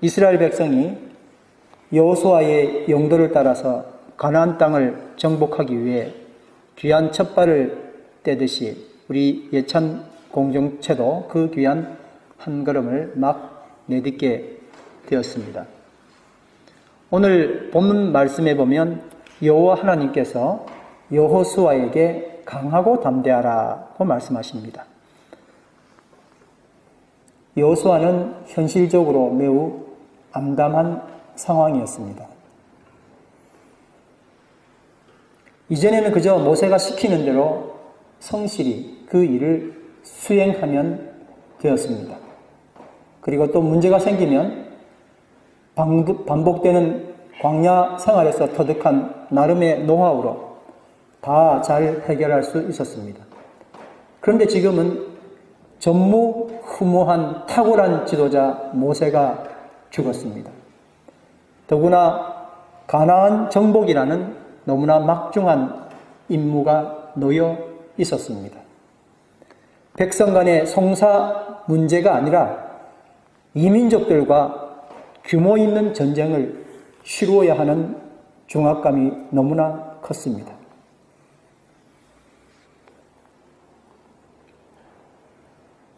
이스라엘 백성이 여호수아의 용도를 따라서 가나안 땅을 정복하기 위해 귀한 첫 발을 떼듯이 우리 예찬 공동체도 그 귀한 한 걸음을 막 내딛게 되었습니다. 오늘 본문 말씀에 보면 여호와 하나님께서 여호수아에게 강하고 담대하라고 말씀하십니다. 여호수아는 현실적으로 매우 암담한 상황이었습니다. 이전에는 그저 모세가 시키는 대로 성실히 그 일을 수행하면 되었습니다. 그리고 또 문제가 생기면 반복되는 광야 생활에서 터득한 나름의 노하우로 다 잘 해결할 수 있었습니다. 그런데 지금은 전무후무한 탁월한 지도자 모세가 죽었습니다. 더구나 가나안 정복이라는 너무나 막중한 임무가 놓여 있었습니다. 백성 간의 송사 문제가 아니라 이민족들과 규모 있는 전쟁을 치루어야 하는 중압감이 너무나 컸습니다.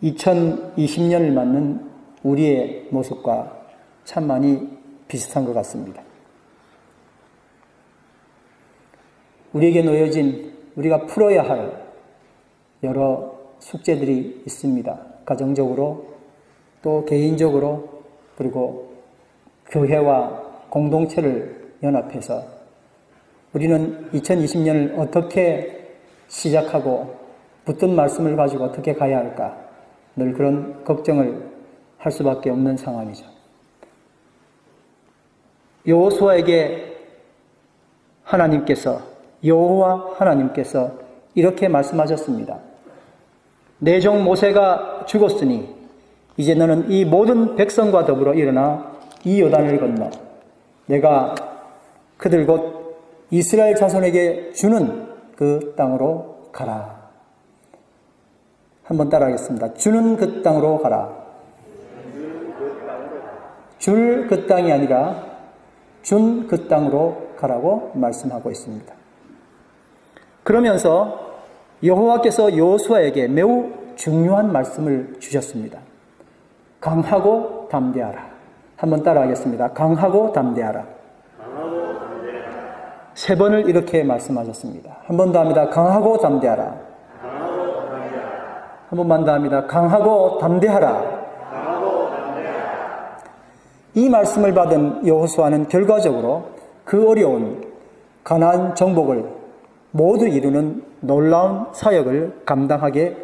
(2020년을) 맞는 우리의 모습과 참 많이 비슷한 것 같습니다. 우리에게 놓여진 우리가 풀어야 할 여러 숙제들이 있습니다. 가정적으로 또 개인적으로 그리고 교회와 공동체를 연합해서 우리는 2020년을 어떻게 시작하고 붙든 말씀을 가지고 어떻게 가야 할까 늘 그런 걱정을 할 수밖에 없는 상황이죠. 여호수아에게 여호와 하나님께서 이렇게 말씀하셨습니다. 내 종 모세가 죽었으니 이제 너는 이 모든 백성과 더불어 일어나 이 요단을 건너 내가 그들 곧 이스라엘 자손에게 주는 그 땅으로 가라. 한번 따라하겠습니다. 주는 그 땅으로 가라. 줄 그 땅이 아니라 준 그 땅으로 가라고 말씀하고 있습니다. 그러면서 여호와께서 여호수아에게 매우 중요한 말씀을 주셨습니다. 강하고 담대하라. 한번 따라하겠습니다. 강하고 담대하라. 세 번을 이렇게 말씀하셨습니다. 한 번 더 합니다. 강하고 담대하라. 한 번만 더 합니다. 강하고 담대하라. 이 말씀을 받은 여호수아는 결과적으로 그 어려운 가나안 정복을 모두 이루는 놀라운 사역을 감당하게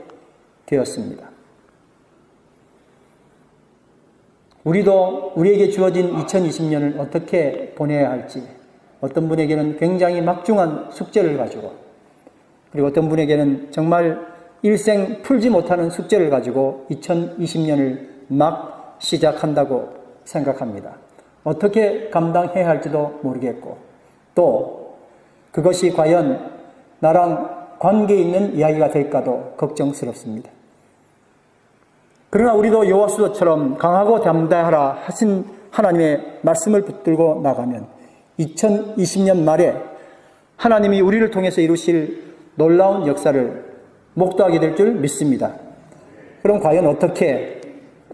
되었습니다. 우리도 우리에게 주어진 2020년을 어떻게 보내야 할지, 어떤 분에게는 굉장히 막중한 숙제를 가지고, 그리고 어떤 분에게는 정말 일생 풀지 못하는 숙제를 가지고 2020년을 막 시작한다고 생각합니다. 어떻게 감당해야 할지도 모르겠고, 또 그것이 과연 나랑 관계 있는 이야기가 될까도 걱정스럽습니다. 그러나 우리도 여호수아처럼 강하고 담대하라 하신 하나님의 말씀을 붙들고 나가면 2020년 말에 하나님이 우리를 통해서 이루실 놀라운 역사를 목도하게 될 줄 믿습니다. 그럼 과연 어떻게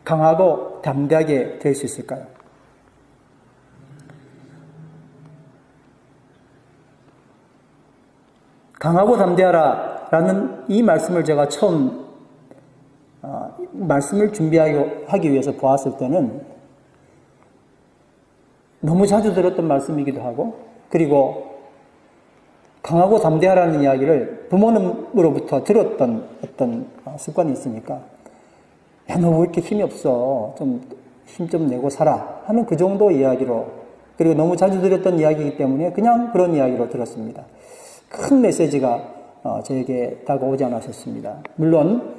강하고 담대하게 될 수 있을까요? 강하고 담대하라 라는 이 말씀을 제가 처음 말씀을 준비하기 위해서 보았을 때는 너무 자주 들었던 말씀이기도 하고, 그리고 강하고 담대하라는 이야기를 부모님으로부터 들었던 어떤 습관이 있으니까, 야, 너 왜 이렇게 힘이 없어? 좀 힘 좀 내고 살아. 하는 그 정도 이야기로, 그리고 너무 자주 들었던 이야기이기 때문에 그냥 그런 이야기로 들었습니다. 큰 메시지가 저에게 다가오지 않았었습니다. 물론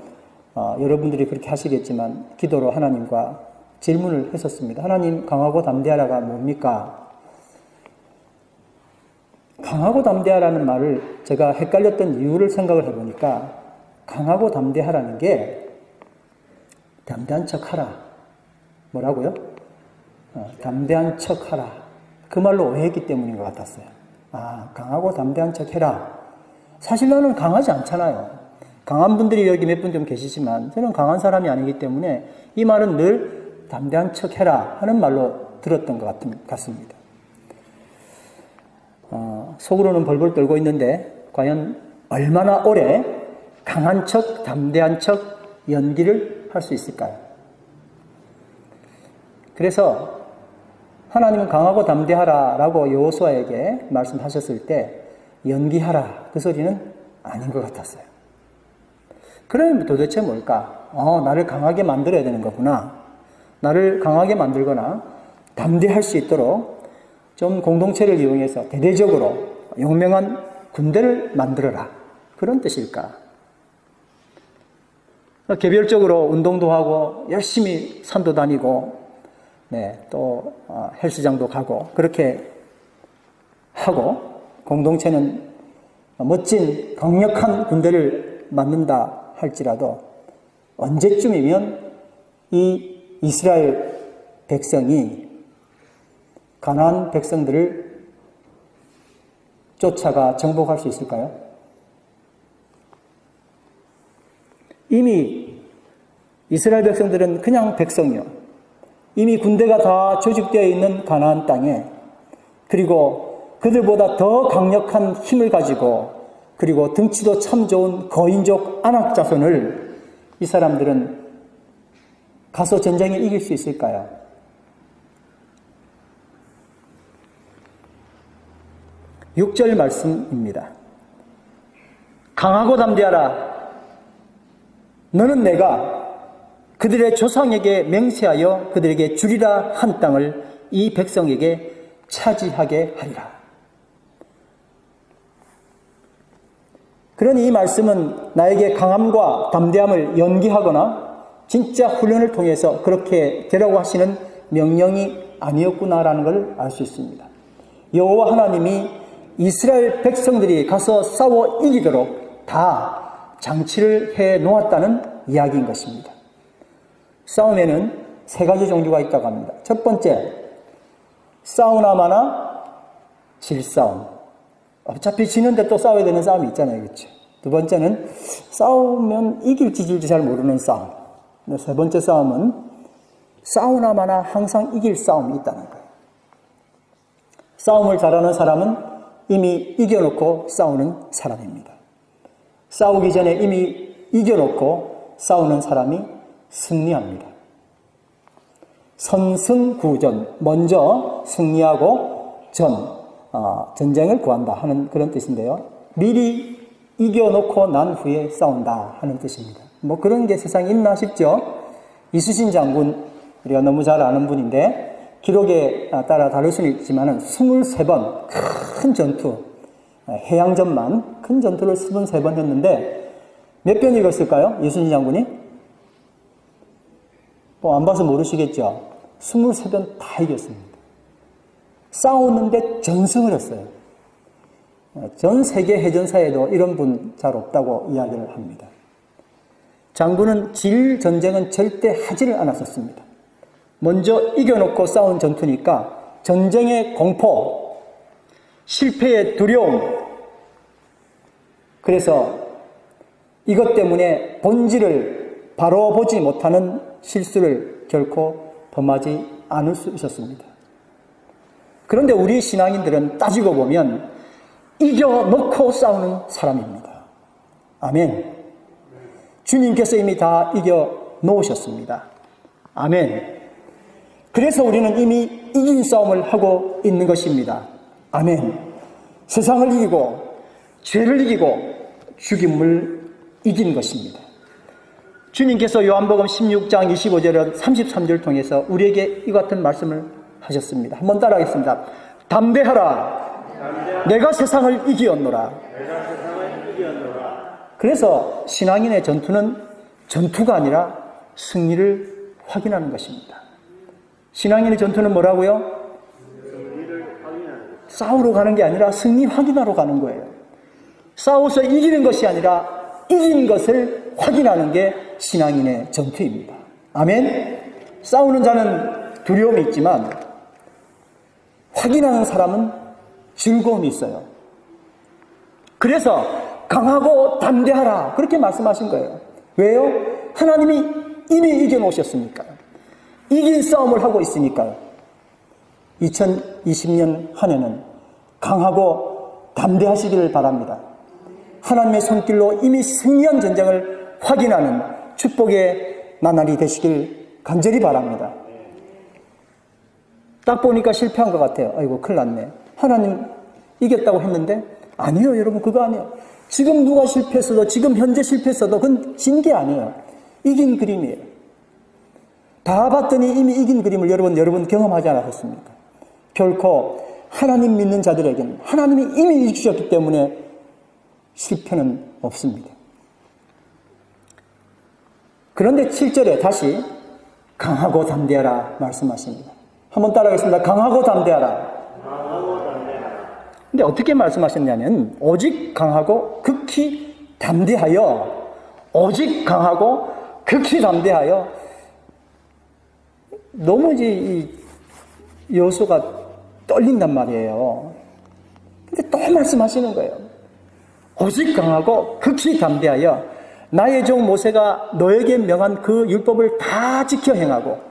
여러분들이 그렇게 하시겠지만 기도로 하나님과 질문을 했었습니다. 하나님, 강하고 담대하라가 뭡니까? 강하고 담대하라는 말을 제가 헷갈렸던 이유를 생각을 해보니까, 강하고 담대하라는 게 담대한 척하라. 뭐라고요? 담대한 척하라. 그 말로 오해했기 때문인 것 같았어요. 강하고 담대한 척해라. 사실 나는 강하지 않잖아요. 강한 분들이 여기 몇 분 좀 계시지만 저는 강한 사람이 아니기 때문에 이 말은 늘 담대한 척해라 하는 말로 들었던 것 같습니다. 속으로는 벌벌 떨고 있는데 과연 얼마나 오래 강한 척, 담대한 척 연기를 할 수 있을까요? 그래서 하나님은 강하고 담대하라 라고 여호수아에게 말씀하셨을 때 연기하라 그 소리는 아닌 것 같았어요. 그럼 도대체 뭘까? 나를 강하게 만들어야 되는 거구나. 나를 강하게 만들거나 담대할 수 있도록 좀 공동체를 이용해서 대대적으로 용맹한 군대를 만들어라. 그런 뜻일까? 개별적으로 운동도 하고 열심히 산도 다니고 또 헬스장도 가고 그렇게 하고 공동체는 멋진 강력한 군대를 만든다 할지라도 언제쯤이면 이 이스라엘 백성이 가나안 백성들을 쫓아가 정복할 수 있을까요? 이미 이스라엘 백성들은 그냥 백성이요. 이미 군대가 다 조직되어 있는 가나안 땅에 그리고 그들보다 더 강력한 힘을 가지고 그리고 등치도 참 좋은 거인족 아낙 자손을 이 사람들은 가서 전쟁에 이길 수 있을까요? 육 절 말씀입니다. 강하고 담대하라. 너는 내가 그들의 조상에게 맹세하여 그들에게 주리라 한 땅을 이 백성에게 차지하게 하리라. 그러니 이 말씀은 나에게 강함과 담대함을 연기하거나 진짜 훈련을 통해서 그렇게 되라고 하시는 명령이 아니었구나라는 걸 알 수 있습니다. 여호와 하나님이 이스라엘 백성들이 가서 싸워 이기도록 다 장치를 해 놓았다는 이야기인 것입니다. 싸움에는 세 가지 종류가 있다고 합니다. 첫 번째, 싸우나 마나 질싸움. 어차피 지는데 또 싸워야 되는 싸움이 있잖아요. 그렇죠? 두 번째는 싸우면 이길지 질지 잘 모르는 싸움. 세 번째 싸움은 싸우나 마나 항상 이길 싸움이 있다는 거예요. 싸움을 잘하는 사람은 이미 이겨놓고 싸우는 사람입니다. 싸우기 전에 이미 이겨놓고 싸우는 사람이 승리합니다. 선승구전, 먼저 승리하고 전쟁을 구한다 하는 그런 뜻인데요. 미리 이겨놓고 난 후에 싸운다 하는 뜻입니다. 뭐 그런 게 세상에 있나 싶죠. 이수신 장군, 우리가 너무 잘 아는 분인데 기록에 따라 다를 수는 있지만 23번 큰 전투, 해양전만 큰 전투를 23번 했는데 몇 번 이겼을까요? 이수신 장군이? 뭐 안 봐서 모르시겠죠. 23번 다 이겼습니다. 싸우는데 전승을 했어요. 전 세계 해전사에도 이런 분 잘 없다고 이야기를 합니다. 장군은 질 전쟁은 절대 하지를 않았었습니다. 먼저 이겨놓고 싸운 전투니까 전쟁의 공포, 실패의 두려움, 그래서 이것 때문에 본질을 바로 보지 못하는 실수를 결코 범하지 않을 수 있었습니다. 그런데 우리 신앙인들은 따지고 보면 이겨놓고 싸우는 사람입니다. 아멘. 주님께서 이미 다 이겨놓으셨습니다. 아멘. 그래서 우리는 이미 이긴 싸움을 하고 있는 것입니다. 아멘. 세상을 이기고 죄를 이기고 죽임을 이긴 것입니다. 주님께서 요한복음 16장 25절과 33절을 통해서 우리에게 이 같은 말씀을 하셨습니다. 한번 따라하겠습니다. 담대하라. 내가 세상을 이기었노라. 그래서 신앙인의 전투는 전투가 아니라 승리를 확인하는 것입니다. 신앙인의 전투는 뭐라고요? 싸우러 가는 게 아니라 승리 확인하러 가는 거예요. 싸워서 이기는 것이 아니라 이긴 것을 확인하는 게 신앙인의 전투입니다. 아멘. 싸우는 자는 두려움이 있지만 확인하는 사람은 즐거움이 있어요. 그래서 강하고 담대하라 그렇게 말씀하신 거예요. 왜요? 하나님이 이미 이겨놓으셨으니까요. 이긴 싸움을 하고 있으니까요. 2020년 한 해는 강하고 담대하시기를 바랍니다. 하나님의 손길로 이미 승리한 전쟁을 확인하는 축복의 나날이 되시길 간절히 바랍니다. 딱 보니까 실패한 것 같아요. 아이고 큰일 났네. 하나님 이겼다고 했는데 아니요 여러분, 그거 아니에요. 지금 누가 실패했어도, 지금 현재 실패했어도 그건 진 게 아니에요. 이긴 그림이에요. 다 봤더니 이미 이긴 그림을 여러분 경험하지 않았습니까? 결코 하나님 믿는 자들에게는 하나님이 이미 이기셨기 때문에 실패는 없습니다. 그런데 7절에 다시 강하고 담대하라 말씀하십니다. 한번 따라하겠습니다. 강하고 담대하라. 근데 어떻게 말씀하셨냐면 오직 강하고 극히 담대하여, 오직 강하고 극히 담대하여. 너무 이 여호수아가 떨린단 말이에요. 근데 또 말씀하시는 거예요. 오직 강하고 극히 담대하여 나의 종 모세가 너에게 명한 그 율법을 다 지켜 행하고,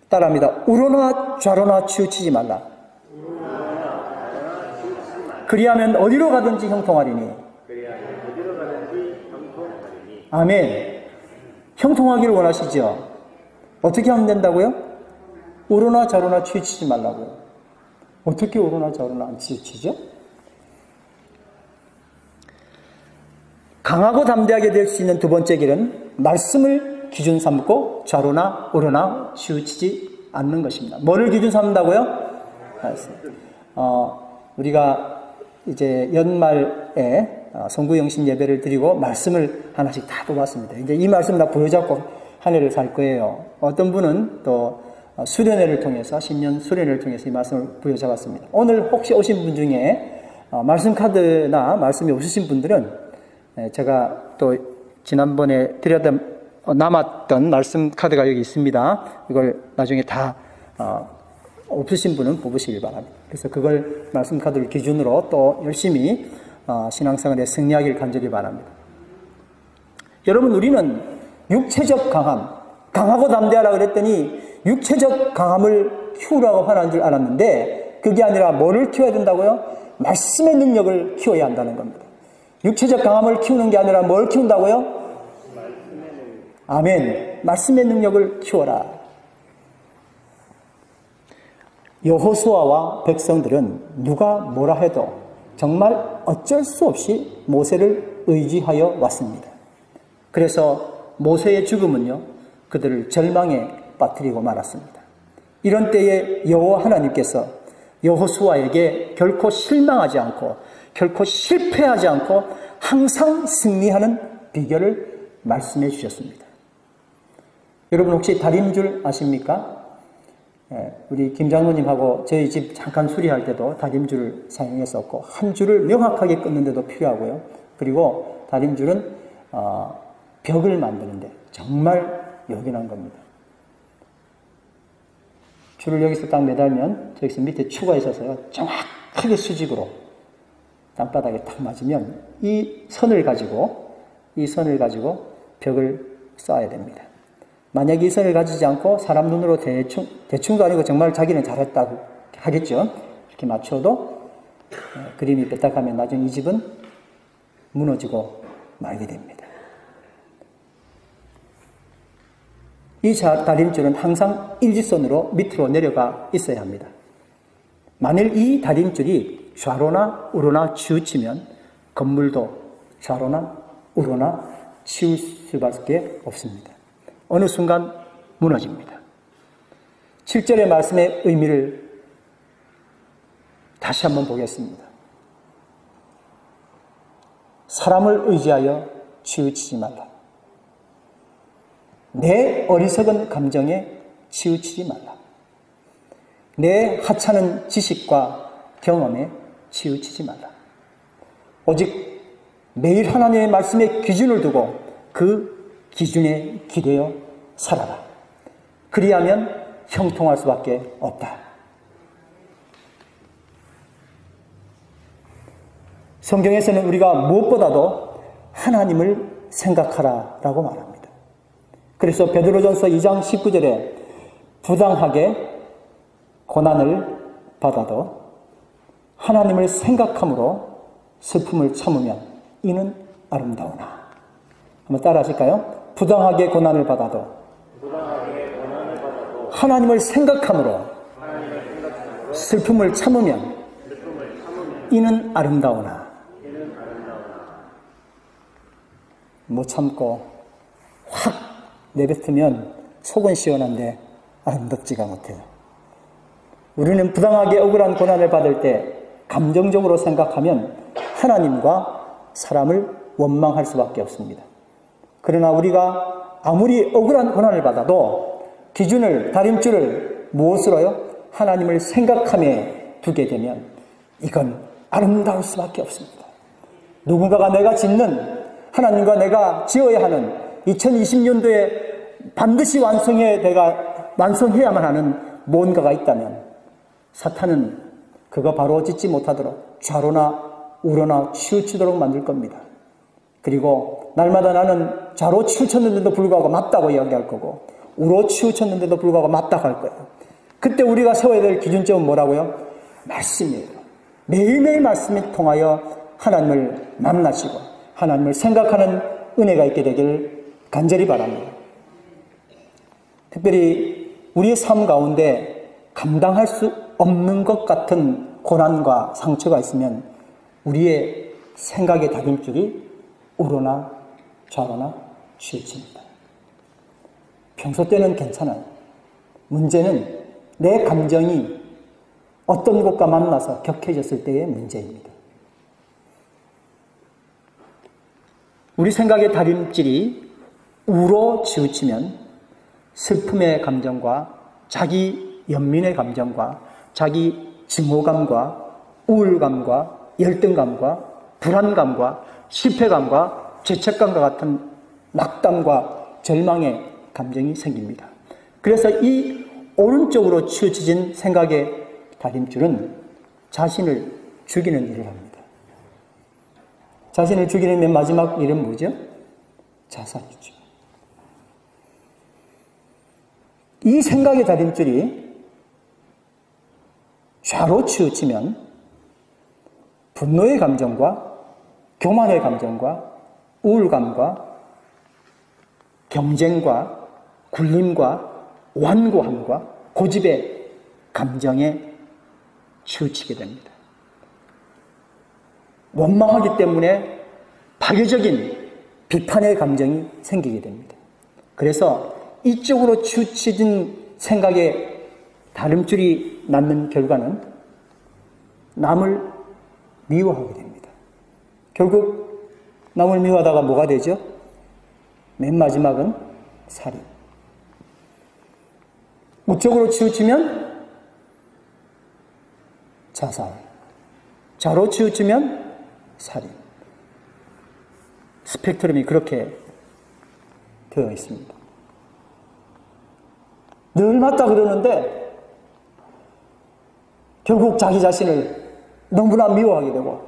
따라합니다. 우로나 좌로나 치우치지 말라. 그리하면 어디로 가든지 형통하리니. 아멘. 형통하기를 원하시죠? 어떻게 하면 된다고요? 우로나 좌로나 치우치지 말라고요. 어떻게 우로나 좌로나 안 치우치죠? 강하고 담대하게 될 수 있는 두 번째 길은 말씀을 기준 삼고 좌로나 우로나 치우치지 않는 것입니다. 뭐를 기준 삼는다고요? 말씀. 우리가 이제 연말에 성구영신 예배를 드리고 말씀을 하나씩 다 뽑았습니다. 이제 이 말씀 다 부여잡고 한 해를 살 거예요. 어떤 분은 또 수련회를 통해서, 신년 수련회를 통해서 이 말씀을 부여잡았습니다. 오늘 혹시 오신 분 중에 말씀 카드나 말씀이 없으신 분들은 제가 또 지난번에 드렸다 남았던 말씀 카드가 여기 있습니다. 이걸 나중에 다 없으신 분은 뽑으시길 바랍니다. 그래서 그걸 말씀 카드를 기준으로 또 열심히 신앙생활에 승리하길 간절히 바랍니다. 여러분, 우리는 육체적 강함, 강하고 담대하라 그랬더니 육체적 강함을 키우라고 하는 줄 알았는데 그게 아니라 뭐를 키워야 된다고요? 말씀의 능력을 키워야 한다는 겁니다. 육체적 강함을 키우는 게 아니라 뭘 키운다고요? 아멘. 말씀의 능력을 키워라. 여호수아와 백성들은 누가 뭐라 해도 정말 어쩔 수 없이 모세를 의지하여 왔습니다. 그래서 모세의 죽음은요, 그들을 절망에 빠뜨리고 말았습니다. 이런 때에 여호와 하나님께서 여호수아에게 결코 실망하지 않고 결코 실패하지 않고 항상 승리하는 비결을 말씀해 주셨습니다. 여러분 혹시 다림줄 아십니까? 우리 김 장로님하고 저희 집 잠깐 수리할 때도 다림줄을 사용했었고, 한 줄을 명확하게 끊는 데도 필요하고요. 그리고 다림줄은 벽을 만드는데 정말 요긴한 겁니다. 줄을 여기서 딱 매달면 저기서 밑에 추가 있어서요, 정확하게 수직으로 땅바닥에 딱 맞으면 이 선을 가지고 벽을 쌓아야 됩니다. 만약에 이 선을 가지지 않고 사람 눈으로 대충도 아니고 정말 자기는 잘했다고 하겠죠. 이렇게 맞춰도 그림이 삐딱하면 나중에 이 집은 무너지고 말게 됩니다. 이 다림줄은 항상 일직선으로 밑으로 내려가 있어야 합니다. 만일 이 다림줄이 좌로나 우로나 치우치면 건물도 좌로나 우로나 치울 수밖에 없습니다. 어느 순간 무너집니다. 7절의 말씀의 의미를 다시 한번 보겠습니다. 사람을 의지하여 치우치지 말라. 내 어리석은 감정에 치우치지 말라. 내 하찮은 지식과 경험에 치우치지 말라. 오직 매일 하나님의 말씀에 기준을 두고 그 기준에 기대어 살아라. 그리하면 형통할 수밖에 없다. 성경에서는 우리가 무엇보다도 하나님을 생각하라라고 말합니다. 그래서 베드로전서 2장 19절에 부당하게 고난을 받아도 하나님을 생각함으로 슬픔을 참으면 이는 아름다우나. 한번 따라 하실까요? 부당하게 고난을 받아도 하나님을 생각함으로 슬픔을 참으면 이는 아름다우나. 못 참고 확 내뱉으면 속은 시원한데 아름답지가 못해요. 우리는 부당하게 억울한 고난을 받을 때 감정적으로 생각하면 하나님과 사람을 원망할 수밖에 없습니다. 그러나 우리가 아무리 억울한 고난을 받아도 기준을, 다림줄을 무엇으로요? 하나님을 생각함에 두게 되면 이건 아름다울 수밖에 없습니다. 누군가가 내가 짓는, 하나님과 내가 지어야 하는 2020년도에 반드시 완성해야만 하는 뭔가가 있다면 사탄은 그거 바로 짓지 못하도록 좌로나 우로나 치우치도록 만들 겁니다. 그리고 날마다 나는 좌로 치우쳤는데도 불구하고 맞다고 이야기할 거고 우로 치우쳤는데도 불구하고 맞다고 할 거예요. 그때 우리가 세워야 될 기준점은 뭐라고요? 말씀이에요. 매일매일 말씀이 통하여 하나님을 만나시고 하나님을 생각하는 은혜가 있게 되길 간절히 바랍니다. 특별히 우리의 삶 가운데 감당할 수 없는 것 같은 고난과 상처가 있으면 우리의 생각의 다림줄이 우로나 좌로나 치우칩니다. 평소 때는 괜찮아요. 문제는 내 감정이 어떤 것과 만나서 격해졌을 때의 문제입니다. 우리 생각의 다림질이 우로 치우치면 슬픔의 감정과 자기 연민의 감정과 자기 증오감과 우울감과 열등감과 불안감과 실패감과 죄책감과 같은 낙담과 절망의 감정이 생깁니다. 그래서 이 오른쪽으로 치우쳐진 생각의 다림줄은 자신을 죽이는 일을 합니다. 자신을 죽이는 맨 마지막 일은 뭐죠? 자살이죠. 이 생각의 다림줄이 좌로 치우치면 분노의 감정과 교만의 감정과 우울감과 경쟁과 굴림과 완고함과 고집의 감정에 치우치게 됩니다. 원망하기 때문에 파괴적인 비판의 감정이 생기게 됩니다. 그래서 이쪽으로 치우쳐진 생각의 다림줄이 낳는 결과는 남을 미워하게 됩니다. 결국 남을 미워하다가 뭐가 되죠? 맨 마지막은 살인. 우쪽으로 치우치면 자살. 좌로 치우치면 살인. 스펙트럼이 그렇게 되어 있습니다. 늘 맞다 그러는데 결국 자기 자신을 너무나 미워하게 되고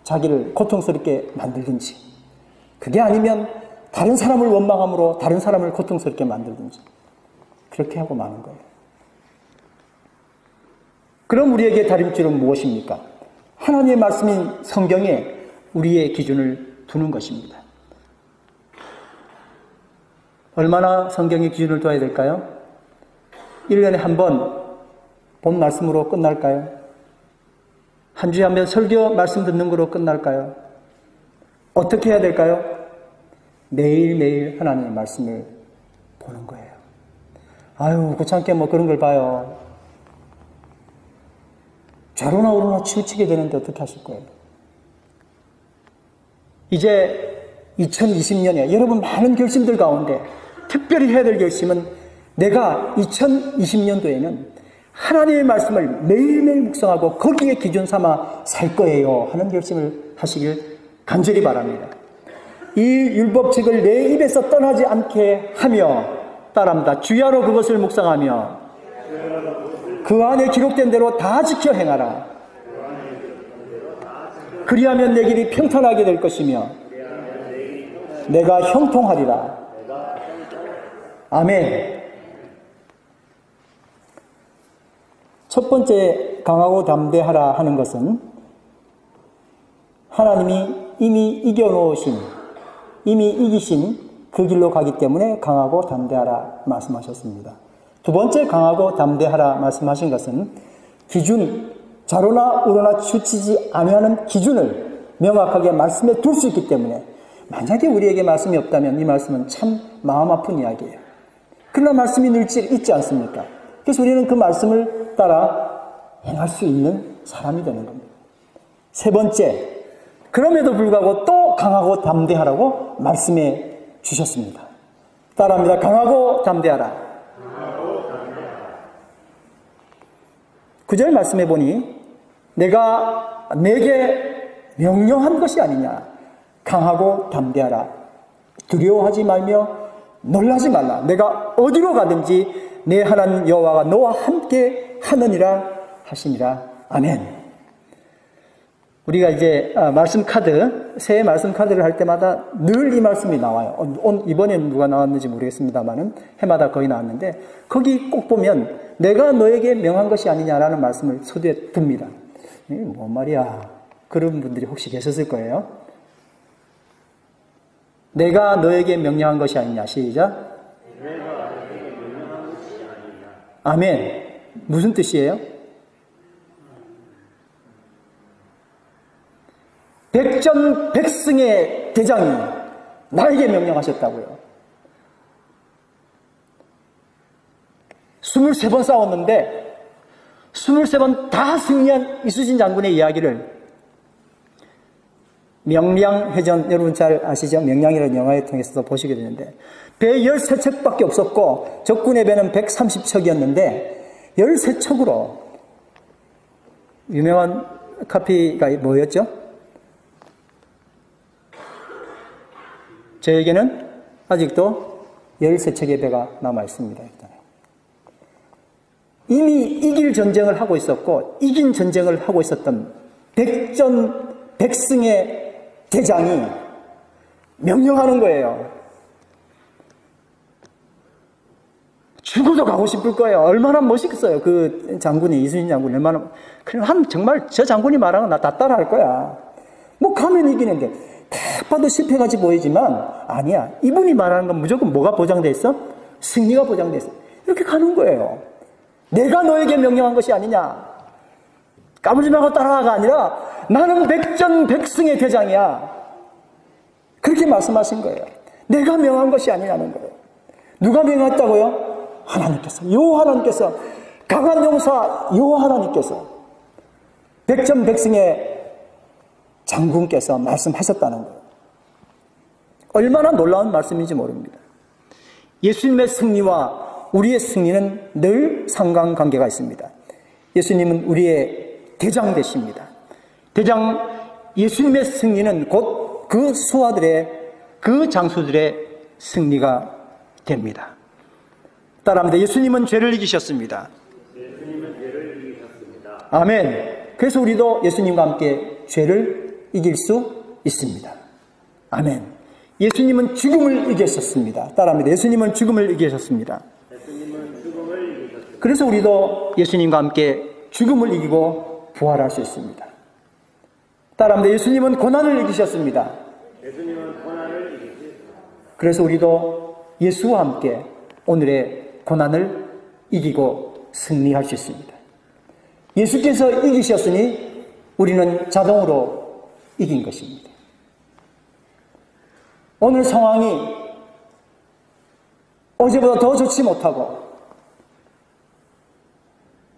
자기를 고통스럽게 만들든지 그게 아니면 다른 사람을 원망함으로 다른 사람을 고통스럽게 만들든지 그렇게 하고 마는 거예요. 그럼 우리에게 다림줄은 무엇입니까? 하나님의 말씀인 성경에 우리의 기준을 두는 것입니다. 얼마나 성경의 기준을 둬야 될까요? 1년에 한 번 본 말씀으로 끝날까요? 한 주에 한 번 설교 말씀 듣는 거로 끝날까요? 어떻게 해야 될까요? 매일매일 하나님의 말씀을 보는 거예요. 아유, 귀찮게 뭐 그런 걸 봐요. 좌로나 우로나 치우치게 되는데 어떻게 하실 거예요? 이제 2020년에 여러분 많은 결심들 가운데 특별히 해야 될 결심은 내가 2020년도에는 하나님의 말씀을 매일매일 묵상하고 거기에 기준 삼아 살 거예요 하는 결심을 하시길 간절히 바랍니다. 이 율법책을 내 입에서 떠나지 않게 하며 따라합니다. 주야로 그것을 묵상하며 그 안에 기록된 대로 다 지켜 행하라. 그리하면 내 길이 평탄하게 될 것이며 내가 형통하리라. 아멘. 첫 번째 강하고 담대하라 하는 것은 하나님이 이미 이겨놓으신, 이미 이기신 그 길로 가기 때문에 강하고 담대하라 말씀하셨습니다. 두 번째 강하고 담대하라 말씀하신 것은 기준, 좌로나 우로나 치우치지 아니하는 기준을 명확하게 말씀에 둘 수 있기 때문에 만약에 우리에게 말씀이 없다면 이 말씀은 참 마음 아픈 이야기예요. 그러나 말씀이 늘 있지 않습니까? 그래서 우리는 그 말씀을 따라 행할 수 있는 사람이 되는 겁니다. 세 번째, 그럼에도 불구하고 또 강하고 담대하라고 말씀해 주셨습니다. 따라합니다. 강하고 담대하라. 9절 말씀해 보니 내가 내게 명령한 것이 아니냐. 강하고 담대하라. 두려워하지 말며 놀라지 말라. 내가 어디로 가든지 내 하나님 여호와가 너와 함께 하느니라 하시니라. 아멘. 우리가 이제 말씀 카드, 새해 말씀 카드를 할 때마다 늘 이 말씀이 나와요. 이번에는 누가 나왔는지 모르겠습니다만은 해마다 거의 나왔는데 거기 꼭 보면 내가 너에게 명한 것이 아니냐라는 말씀을 서두에 둡니다. 이게 뭔 말이야? 그런 분들이 혹시 계셨을 거예요. 내가 너에게 명령한 것이 아니냐. 시작. 아멘. 무슨 뜻이에요? 백전백승의 대장이 나에게 명령하셨다고요. 23번 싸웠는데 23번 다 승리한 이수진 장군의 이야기를 명량해전, 여러분 잘 아시죠? 명량이라는 영화를 통해서도 보시게 되는데 배 13척밖에 없었고 적군의 배는 130척이었는데 13척으로 유명한 카피가 뭐였죠? 저에게는 아직도 13척의 배가 남아있습니다. 이미 이길 전쟁을 하고 있었고 이긴 전쟁을 하고 있었던 백전백승의 대장이 명령하는 거예요. 죽어도 가고 싶을 거예요. 얼마나 멋있겠어요. 그 장군이, 이순신 장군이 얼마나, 그냥 정말 저 장군이 말하는 거 나 다 따라 할 거야. 뭐 가면 이기는데 딱 봐도 실패같이 보이지만 아니야. 이분이 말하는 건 무조건 뭐가 보장돼 있어? 승리가 보장돼 있어. 이렇게 가는 거예요. 내가 너에게 명령한 것이 아니냐. 까불지 말고 따라가가 아니라 나는 백전백승의 대장이야. 그렇게 말씀하신 거예요. 내가 명한 것이 아니냐는 거예요. 누가 명했다고요? 하나님께서. 여호와 하나님께서. 강한 용사 여호와 하나님께서. 백전백승의 장군께서 말씀하셨다는 거예요. 얼마나 놀라운 말씀인지 모릅니다. 예수님의 승리와 우리의 승리는 늘 상관관계가 있습니다. 예수님은 우리의 대장 되십니다. 대장 예수님의 승리는 곧 그 수하들의, 그 장수들의 승리가 됩니다. 따라합니다. 예수님은 죄를 이기셨습니다. 아멘. 그래서 우리도 예수님과 함께 죄를 이길 수 있습니다. 아멘. 예수님은 죽음을 이기셨습니다. 따라합니다. 예수님은 죽음을 이기셨습니다. 그래서 우리도 예수님과 함께 죽음을 이기고 부활할 수 있습니다. 따라합니다. 예수님은 고난을 이기셨습니다. 그래서 우리도 예수와 함께 오늘의 고난을 이기고 승리할 수 있습니다. 예수께서 이기셨으니 우리는 자동으로 이긴 것입니다. 오늘 상황이 어제보다 더 좋지 못하고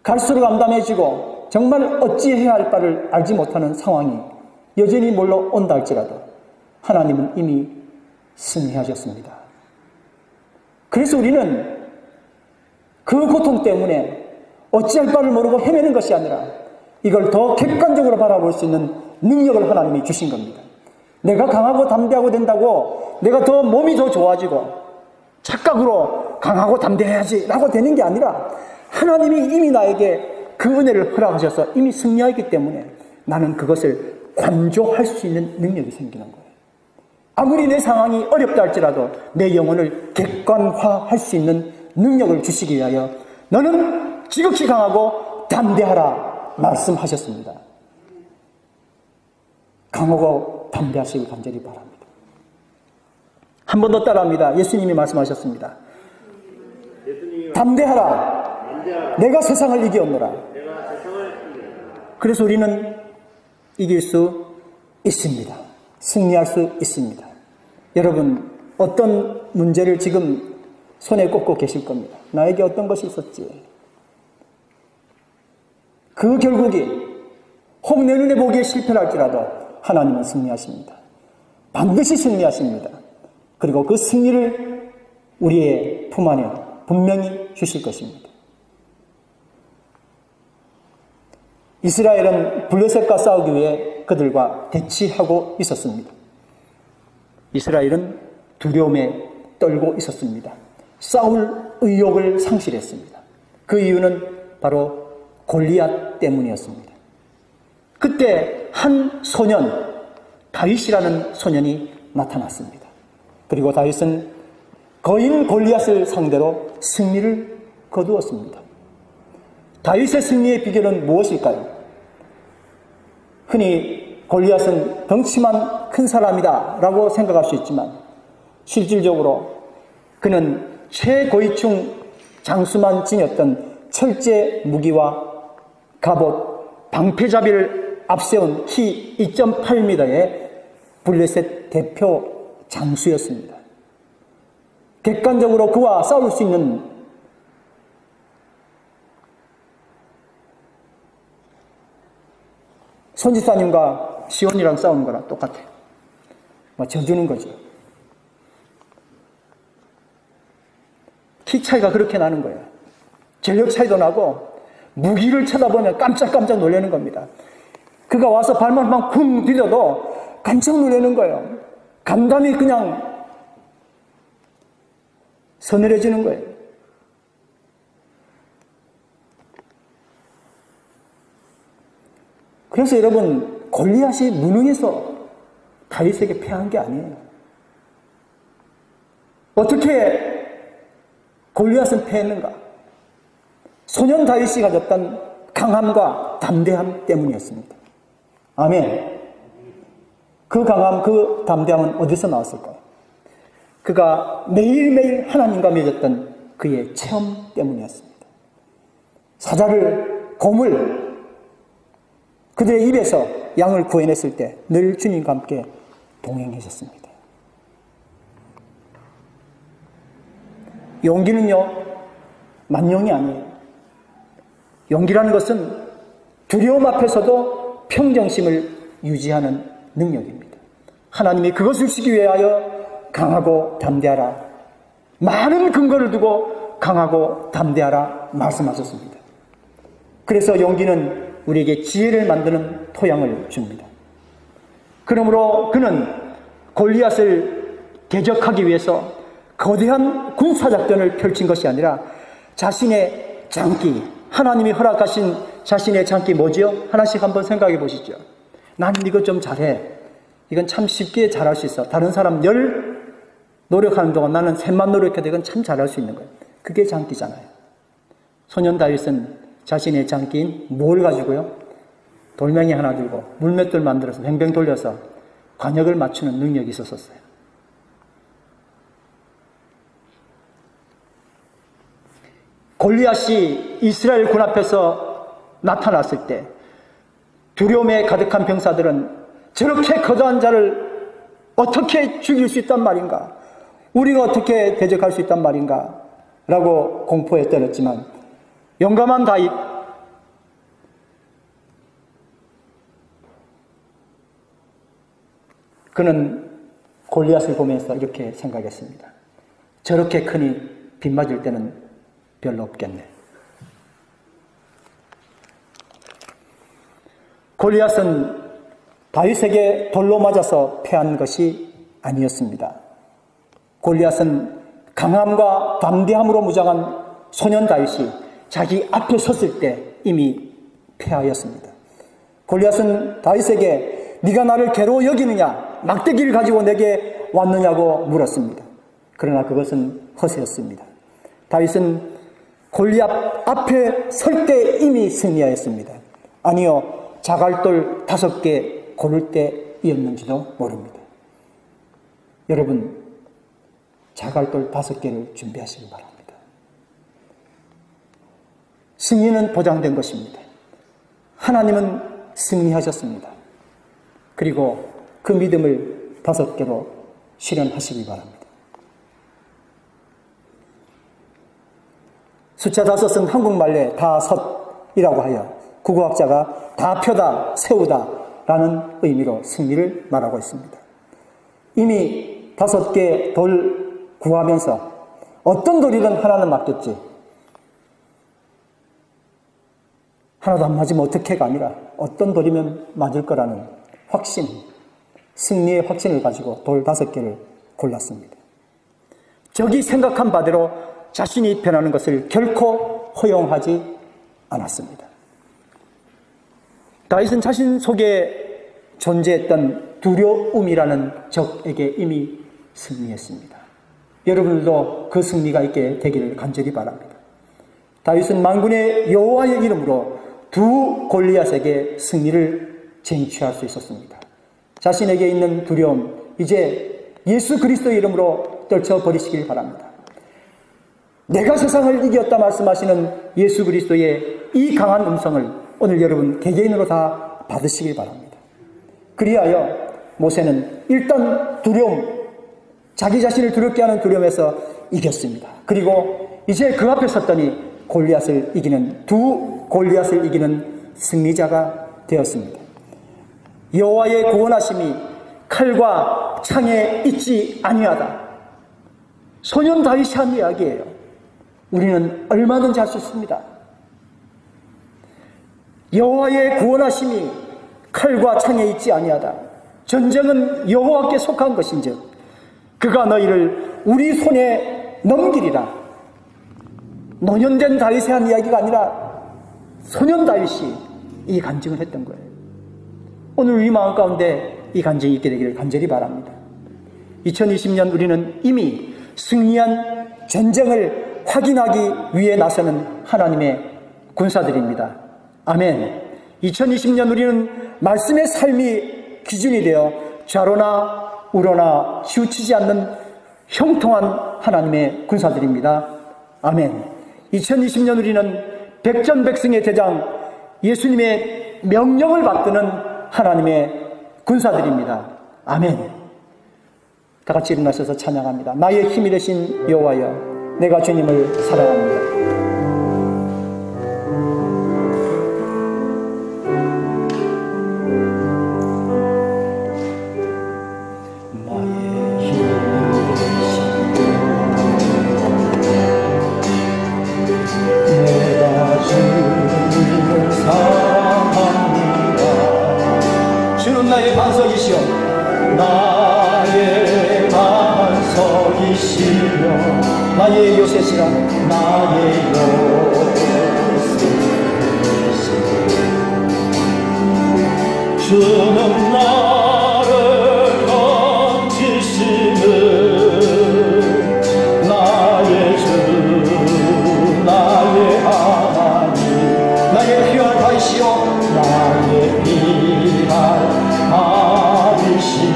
갈수록 암담해지고 정말 어찌해야 할 바를 알지 못하는 상황이 여전히 몰려온다 할지라도 하나님은 이미 승리하셨습니다. 그래서 우리는 그 고통 때문에 어찌할 바를 모르고 헤매는 것이 아니라 이걸 더 객관적으로 바라볼 수 있는 능력을 하나님이 주신 겁니다. 내가 강하고 담대하고 된다고 내가 더 몸이 더 좋아지고 착각으로 강하고 담대해야지 라고 되는 게 아니라 하나님이 이미 나에게 그 은혜를 허락하셔서 이미 승리하기 때문에 나는 그것을 관조할 수 있는 능력이 생기는 거예요. 아무리 내 상황이 어렵다 할지라도 내 영혼을 객관화할 수 있는 능력을 주시기 위하여 너는 지극히 강하고 담대하라 말씀하셨습니다. 강하고 담대하시길 간절히 바랍니다. 한 번 더 따라합니다. 예수님이 말씀하셨습니다. 담대하라. 내가 세상을 이기었노라. 그래서 우리는 이길 수 있습니다. 승리할 수 있습니다. 여러분, 어떤 문제를 지금 손에 꽂고 계실 겁니다. 나에게 어떤 것이 있었지? 그 결국이 혹 내 눈에 보기에 실패할지라도 하나님은 승리하십니다. 반드시 승리하십니다. 그리고 그 승리를 우리의 품 안에 분명히 주실 것입니다. 이스라엘은 블레셋과 싸우기 위해 그들과 대치하고 있었습니다. 이스라엘은 두려움에 떨고 있었습니다. 싸울 의욕을 상실했습니다. 그 이유는 바로 골리앗 때문이었습니다. 그때 한 소년, 다윗이라는 소년이 나타났습니다. 그리고 다윗은 거인 골리앗을 상대로 승리를 거두었습니다. 다윗의 승리의 비결은 무엇일까요? 흔히 골리앗은 덩치만 큰 사람이다 라고 생각할 수 있지만 실질적으로 그는 최고위층 장수만 지녔던 철제 무기와 갑옷, 방패잡이를 앞세운 키 2.8m의 블레셋 대표 장수였습니다. 객관적으로 그와 싸울 수 있는 손지사님과 시온이랑 싸우는 거랑 똑같아요. 져주는 거죠. 키 차이가 그렇게 나는 거예요. 전력 차이도 나고 무기를 쳐다보면 깜짝깜짝 놀라는 겁니다. 그가 와서 발만 막 쿵 디뎌도 깜짝 놀라는 거예요. 감감이 그냥 서늘해지는 거예요. 그래서 여러분, 골리앗이 무능해서 다윗에게 패한 게 아니에요. 어떻게 골리앗은 패했는가? 소년 다윗이 가졌던 강함과 담대함 때문이었습니다. 아멘. 그 강함, 그 담대함은 어디서 나왔을까요? 그가 매일매일 하나님과 맺었던 그의 체험 때문이었습니다. 사자를, 곰을 그들의 입에서 양을 구해냈을 때 늘 주님과 함께 동행하셨습니다. 용기는요, 만용이 아니에요. 용기라는 것은 두려움 앞에서도 평정심을 유지하는 능력입니다. 하나님이 그것을 주시기 위하여 강하고 담대하라, 많은 근거를 두고 강하고 담대하라 말씀하셨습니다. 그래서 용기는 우리에게 지혜를 만드는 토양을 줍니다. 그러므로 그는 골리앗을 대적하기 위해서 거대한 군사작전을 펼친 것이 아니라 자신의 장기, 하나님이 허락하신 자신의 장기 뭐지요? 하나씩 한번 생각해 보시죠. 나는 이거 좀 잘해. 이건 참 쉽게 잘할 수 있어. 다른 사람 10 노력하는 동안 나는 3만 노력해도 이건 참 잘할 수 있는 거예요. 그게 장기잖아요. 소년 다윗은 자신의 장기인 뭘 가지고요? 돌멩이 하나 들고 물맷돌 만들어서 뱅뱅 돌려서 관역을 맞추는 능력이 있었어요. 골리앗이 이스라엘 군 앞에서 나타났을 때 두려움에 가득한 병사들은 저렇게 거대한 자를 어떻게 죽일 수 있단 말인가? 우리가 어떻게 대적할 수 있단 말인가? 라고 공포에 떨었지만 용감한 다윗, 그는 골리앗을 보면서 이렇게 생각했습니다. 저렇게 크니 빗 맞을 때는 별로 없겠네. 골리앗은 다윗에게 돌로 맞아서 패한 것이 아니었습니다. 골리앗은 강함과 담대함으로 무장한 소년 다윗이 자기 앞에 섰을 때 이미 패하였습니다. 골리앗은 다윗에게 네가 나를 괴로워 여기느냐, 막대기를 가지고 내게 왔느냐고 물었습니다. 그러나 그것은 허세였습니다. 다윗은 골리앗 앞에 설 때 이미 승리하였습니다. 아니요, 자갈돌 5개 고를 때이었는지도 모릅니다. 여러분, 자갈돌 5개를 준비하시기 바랍니다. 승리는 보장된 것입니다. 하나님은 승리하셨습니다. 그리고 그 믿음을 5개로 실현하시기 바랍니다. 숫자 5은 한국말에 다섯이라고 하여 국어학자가 다 펴다, 세우다 라는 의미로 승리를 말하고 있습니다. 이미 5개 돌 구하면서 어떤 돌이든 하나는 맡겼지, 하나도 안 맞으면 어떻게가 아니라 어떤 돌이면 맞을 거라는 확신, 승리의 확신을 가지고 돌 5개를 골랐습니다. 적이 생각한 바대로 자신이 변하는 것을 결코 허용하지 않았습니다. 다윗은 자신 속에 존재했던 두려움이라는 적에게 이미 승리했습니다. 여러분들도 그 승리가 있게 되기를 간절히 바랍니다. 다윗은 만군의 여호와의 이름으로 두 골리앗에게 승리를 쟁취할 수 있었습니다. 자신에게 있는 두려움, 이제 예수 그리스도의 이름으로 떨쳐버리시길 바랍니다. 내가 세상을 이겼다 말씀하시는 예수 그리스도의 이 강한 음성을 오늘 여러분 개개인으로 다 받으시길 바랍니다. 그리하여 모세는 일단 두려움, 자기 자신을 두렵게 하는 두려움에서 이겼습니다. 그리고 이제 그 앞에 섰더니 골리앗을 이기는, 두 골리앗을 이기는 승리자가 되었습니다. 여호와의 구원하심이 칼과 창에 있지 아니하다. 소년 다윗이 한 이야기예요. 우리는 얼마든지 할 수 있습니다. 여호와의 구원하심이 칼과 창에 있지 아니하다. 전쟁은 여호와께 속한 것인즉 그가 너희를 우리 손에 넘기리라. 노년된 다윗의 한 이야기가 아니라 소년 다윗이 이 간증을 했던 거예요. 오늘 우리 마음 가운데 이 간증이 있게 되기를 간절히 바랍니다. 2020년 우리는 이미 승리한 전쟁을 확인하기 위해 나서는 하나님의 군사들입니다. 아멘. 2020년 우리는 말씀의 삶이 기준이 되어 좌로나 우로나 치우치지 않는 형통한 하나님의 군사들입니다. 아멘. 2020년 우리는 백전백승의 대장 예수님의 명령을 받드는 하나님의 군사들입니다. 아멘. 다 같이 일어나셔서 찬양합니다. 나의 힘이 되신 여호와여, 내가 주님을 사랑합니다. 나의 요새시라. 나의 요새시라. 주는 나를 건지시는 나의 주, 나의 하나님, 나의 피할 바이시오, 나의 피할 바이시오,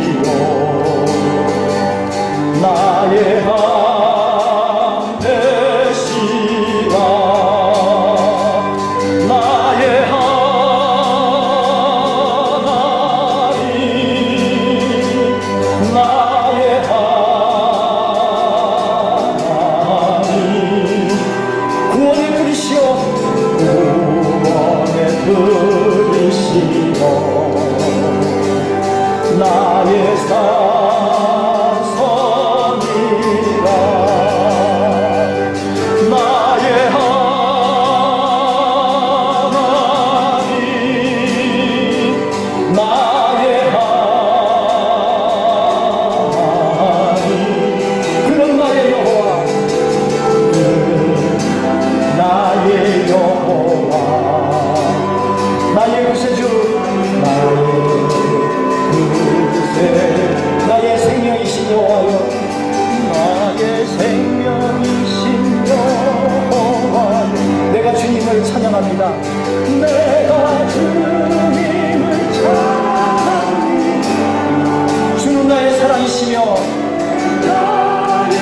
나의 나의 산성이라 나의 하나님 나의 하나님 그는 나의 여호와 그는 나의 찬양합니다. 내가 주님을 찬양합니다. 주는 나의 사랑이시며 나의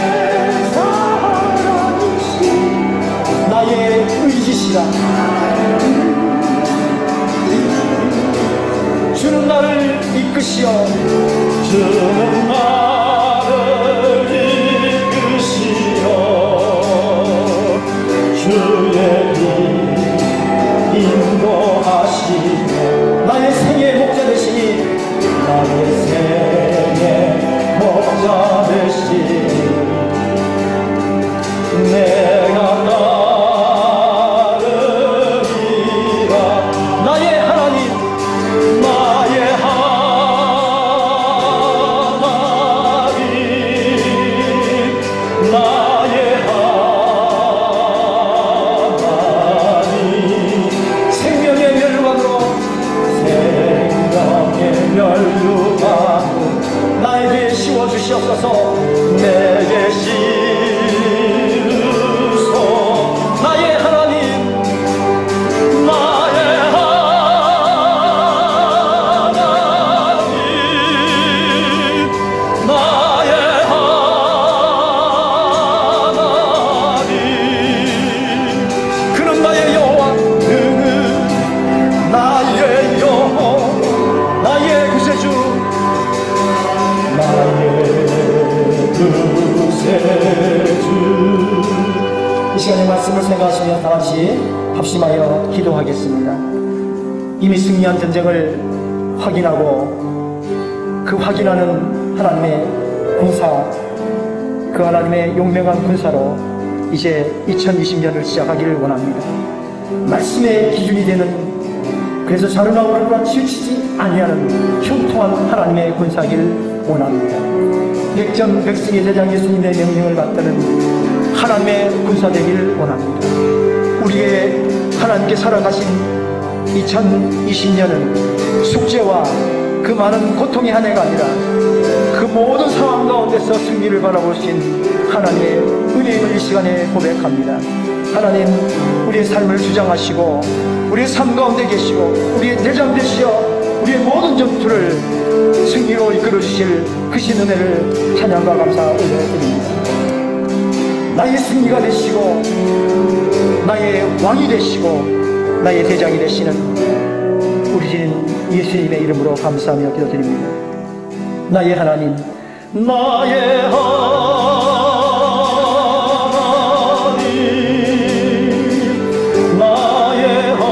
사랑이시며 나의 의지시라. 주는 나를 이끄시어 주는 나를 이끄시어 주의 길 인도하시며 나의 생의 목자 되시니 나의 생의 목자 되시니 내가 따르리라. 나의 하나님 나의 하나님 나의 하나님 생명의 멸류관으로 나에게 씌워주시옵소서. 내게 씌우소 나의 하나님 나의 하나님 나의 하나님 그는 나의 여호와 그는 나의 여호와 나의 구세주 나의 구세주. 이 시간에 말씀을 생각하시며 다같이 합심하여 기도하겠습니다. 이미 승리한 전쟁을 확인하고 그 확인하는 하나님의 군사, 그 하나님의 용맹한 군사로 이제 2020년을 시작하기를 원합니다. 말씀의 기준이 되는, 그래서 자르나 오르나 치우치지 아니하는 형통한 하나님의 군사기를 원합니다. 백전백승의 대장 예수님의 명령을 받드는 하나님의 군사 되기를 원합니다. 우리의 하나님께 살아가신 2020년은 숙제와 그 많은 고통의 한 해가 아니라 그 모든 상황 가운데서 승리를 바라보신 하나님의 은혜임을 이 시간에 고백합니다. 하나님, 우리의 삶을 주장하시고 우리의 삶 가운데 계시고 우리의 대장 되시어 우리의 모든 전투를 승리로 이끌어 주실 그 신 은혜를 찬양과 감사 올려드립니다. 나의 승리가 되시고 나의 왕이 되시고 나의 대장이 되시는 우리 신 예수님의 이름으로 감사하며 기도드립니다. 나의 하나님 나의 하나님 나의 하나님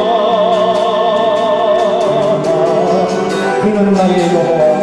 그는 나의 여호와